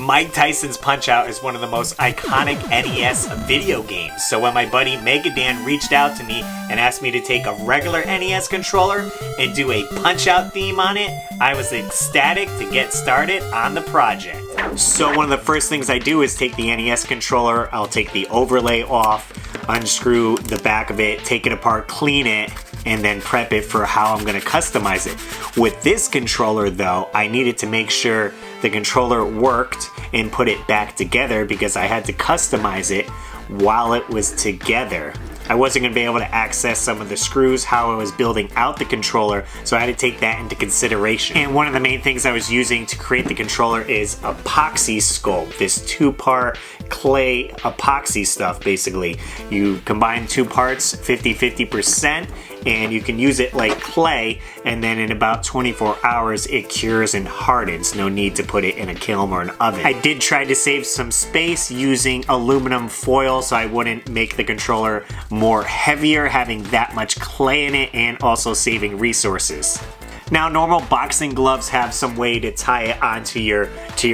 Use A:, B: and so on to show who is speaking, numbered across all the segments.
A: Mike Tyson's Punch-Out is one of the most iconic NES video games, so when my buddy Megadan reached out to me and asked me to take a regular NES controller and do a Punch-Out theme on it, I was ecstatic to get started on the project. So one of the first things I do is take the NES controller, I'll take the overlay off, unscrew the back of it, take it apart, clean it, and then prep it for how I'm going to customize it. With this controller though, I needed to make sure the controller worked and put it back together because I had to customize it while it was together. I wasn't going to be able to access some of the screws, how I was building out the controller, so I had to take that into consideration. And one of the main things I was using to create the controller is epoxy sculpt, this two-part clay epoxy stuff basically. You combine two parts 50-50% and you can use it like clay, and then in about 24 hours it cures and hardens. No need to put it in a kiln or an oven. I did try to save some space using aluminum foil so I wouldn't make the controller more heavier having that much clay in it, and also saving resources. Now, normal boxing gloves have some way to tie it onto your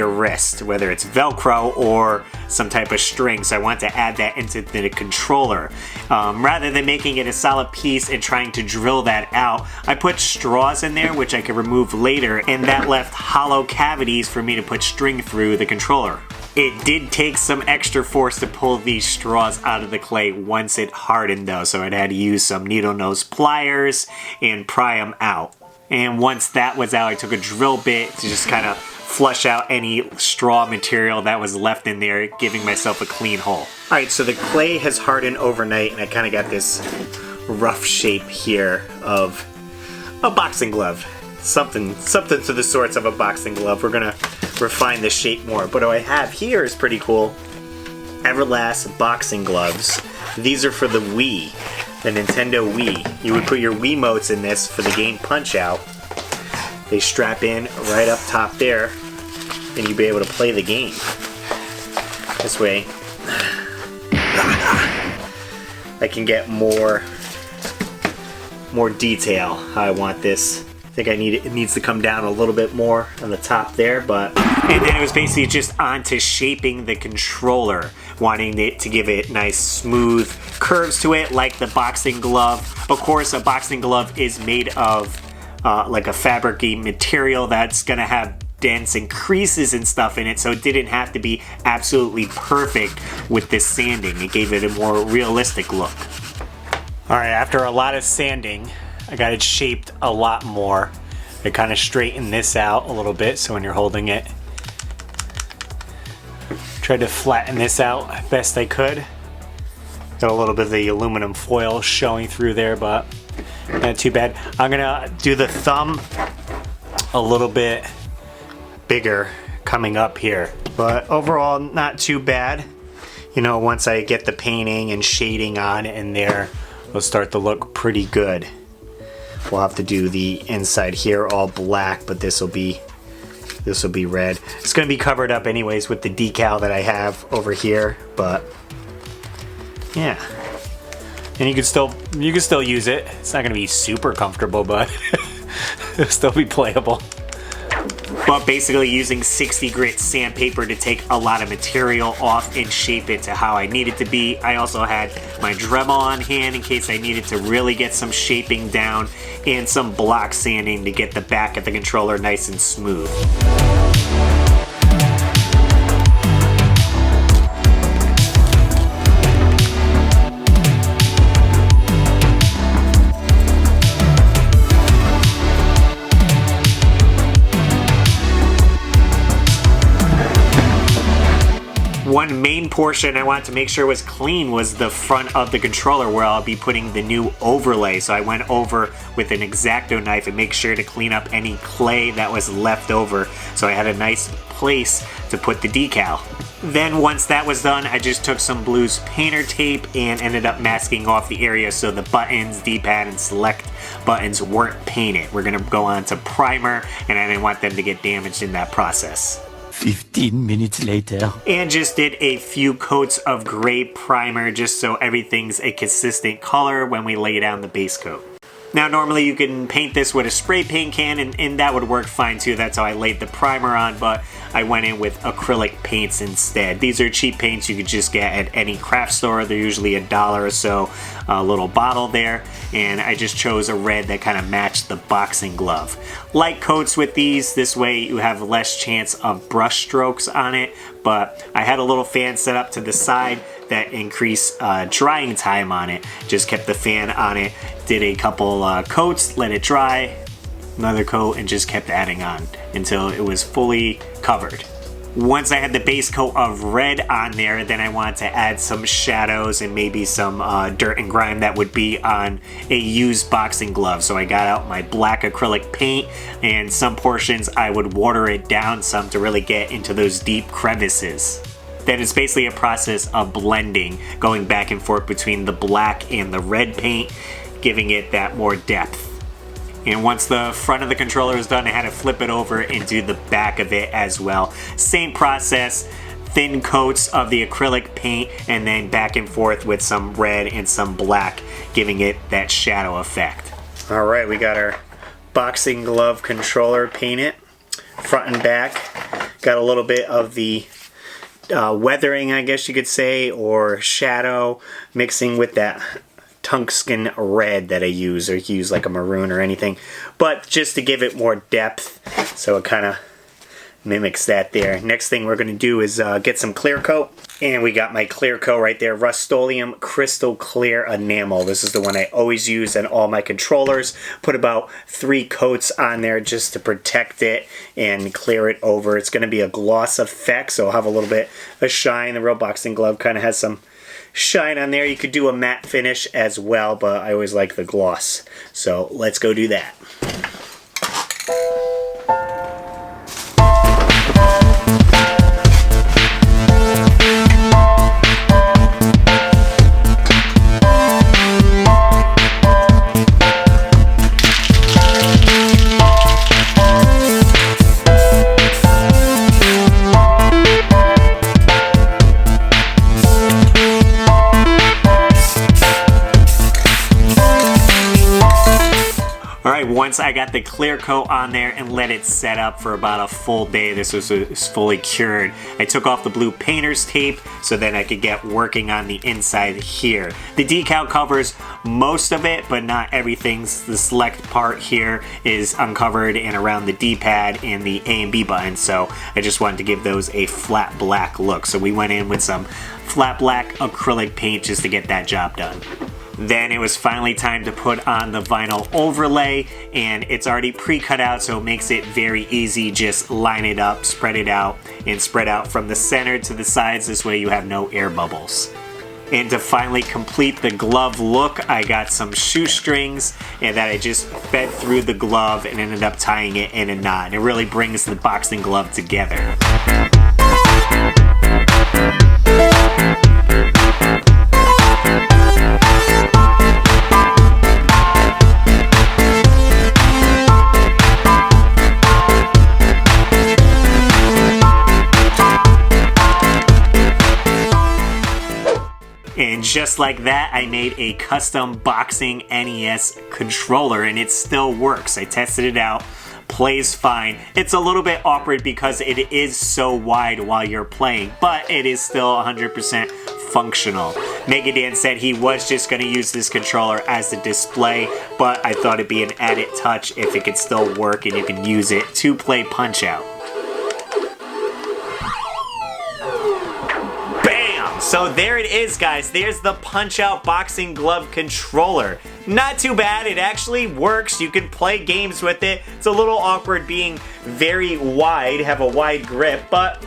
A: wrist, whether it's Velcro or some type of string, so I want to add that into the controller. Rather than making it a solid piece and trying to drill that out, I put straws in there, which I could remove later, and that left hollow cavities for me to put string through the controller. It did take some extra force to pull these straws out of the clay once it hardened though, so I had to use some needle nose pliers and pry them out. And once that was out, I took a drill bit to just kind of flush out any straw material that was left in there, giving myself a clean hole. Alright, so the clay has hardened overnight and I kind of got this rough shape here of a boxing glove. Something to the sorts of a boxing glove. We're gonna refine the shape more. But what I have here is pretty cool. Everlast boxing gloves. These are for the Wii. The Nintendo Wii. You would put your Wiimotes in this for the game Punch-Out. They strap in right up top there, and you'll be able to play the game. This way, I can get more detail how I want this. I think it needs to come down a little bit more on the top there, and then it was basically just onto shaping the controller, wanting it to give it nice smooth curves to it like the boxing glove. Of course, a boxing glove is made of like a fabricy material that's gonna have dents and creases and stuff in it, so it didn't have to be absolutely perfect with this sanding. It gave it a more realistic look. Alright, after a lot of sanding, I got it shaped a lot more. I kind of straightened this out a little bit so when you're holding it. Tried to flatten this out best I could. Got a little bit of the aluminum foil showing through there, but not too bad. I'm gonna do the thumb a little bit bigger coming up here. But overall, not too bad. You know, once I get the painting and shading on in there, it'll start to look pretty good. We'll have to do the inside here all black, but this will be red. It's going to be covered up anyways with the decal that I have over here, but yeah. And you can still use it. It's not going to be super comfortable, but it'll still be playable. But basically using 60 grit sandpaper to take a lot of material off and shape it to how I need it to be. I also had my Dremel on hand in case I needed to really get some shaping down, and some block sanding to get the back of the controller nice and smooth. One main portion I wanted to make sure was clean was the front of the controller where I'll be putting the new overlay. So I went over with an X-Acto knife and make sure to clean up any clay that was left over, so I had a nice place to put the decal. Then once that was done, I just took some Blues painter tape and ended up masking off the area so the buttons, D-pad, and select buttons weren't painted. We're gonna go on to primer, and I didn't want them to get damaged in that process.
B: 15 minutes later.
A: And just did a few coats of gray primer just so everything's a consistent color when we lay down the base coat. Now normally you can paint this with a spray paint can and that would work fine too. That's how I laid the primer on, but I went in with acrylic paints instead. These are cheap paints you could just get at any craft store. They're usually $1 or so, a little bottle there. And I just chose a red that kind of matched the boxing glove. Light coats with these, this way you have less chance of brush strokes on it. But I had a little fan set up to the side that increased drying time on it. Just kept the fan on it, did a couple coats, let it dry, another coat, and just kept adding on until it was fully covered. Once I had the base coat of red on there, then I wanted to add some shadows and maybe some dirt and grime that would be on a used boxing glove. So I got out my black acrylic paint, and some portions I would water it down some to really get into those deep crevices. Then it's basically a process of blending, going back and forth between the black and the red paint, giving it that more depth. And once the front of the controller is done, I had to flip it over and do the back of it as well. Same process, thin coats of the acrylic paint and then back and forth with some red and some black, giving it that shadow effect. All right, we got our boxing glove controller painted, front and back. Got a little bit of the weathering, I guess you could say, or shadow mixing with that tungsten red that I use, or you can use like a maroon or anything, but just to give it more depth, so it kind of mimics that there. Next thing we're going to do is get some clear coat, and we got my clear coat right there, RussLyman Crystal Clear Enamel. This is the one I always use on all my controllers. Put about 3 coats on there just to protect it and clear it over. It's going to be a gloss effect, so it'll have a little bit of shine. The real boxing glove kind of has some shine on there. You could do a matte finish as well, but I always like the gloss. So let's go do that. Once I got the clear coat on there and let it set up for about a full day, this was fully cured. I took off the blue painter's tape so then I could get working on the inside here. The decal covers most of it, but not everything. The select part here is uncovered and around the D-pad and the A and B buttons, so I just wanted to give those a flat black look. So we went in with some flat black acrylic paint just to get that job done. Then it was finally time to put on the vinyl overlay, and it's already pre-cut out, so it makes it very easy. Just line it up, spread it out, and spread out from the center to the sides. This way you have no air bubbles. And to finally complete the glove look, I got some shoestrings and that I just fed through the glove and ended up tying it in a knot. It really brings the boxing glove together. And just like that, I made a custom boxing NES controller, and it still works. I tested it out, plays fine. It's a little bit awkward because it is so wide while you're playing, but it is still 100% functional. Megadan said he was just going to use this controller as a display, but I thought it'd be an added touch if it could still work and you can use it to play Punch-Out. So there it is, guys. There's the Punch-Out boxing glove controller. Not too bad. It actually works. You can play games with it. It's a little awkward being very wide, have a wide grip, but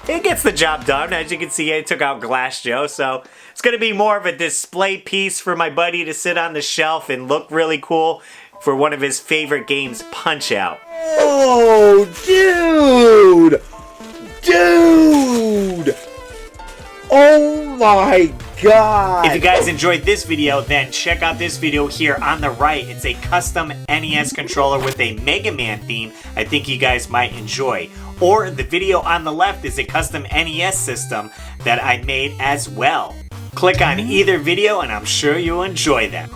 A: it gets the job done. As you can see, I took out Glass Joe, so it's going to be more of a display piece for my buddy to sit on the shelf and look really cool for one of his favorite games, Punch-Out.
C: Oh, dude! Dude! Oh my god!
A: If you guys enjoyed this video, then check out this video here on the right. It's a custom NES controller with a Mega Man theme I think you guys might enjoy. Or the video on the left is a custom NES system that I made as well. Click on either video and I'm sure you'll enjoy them.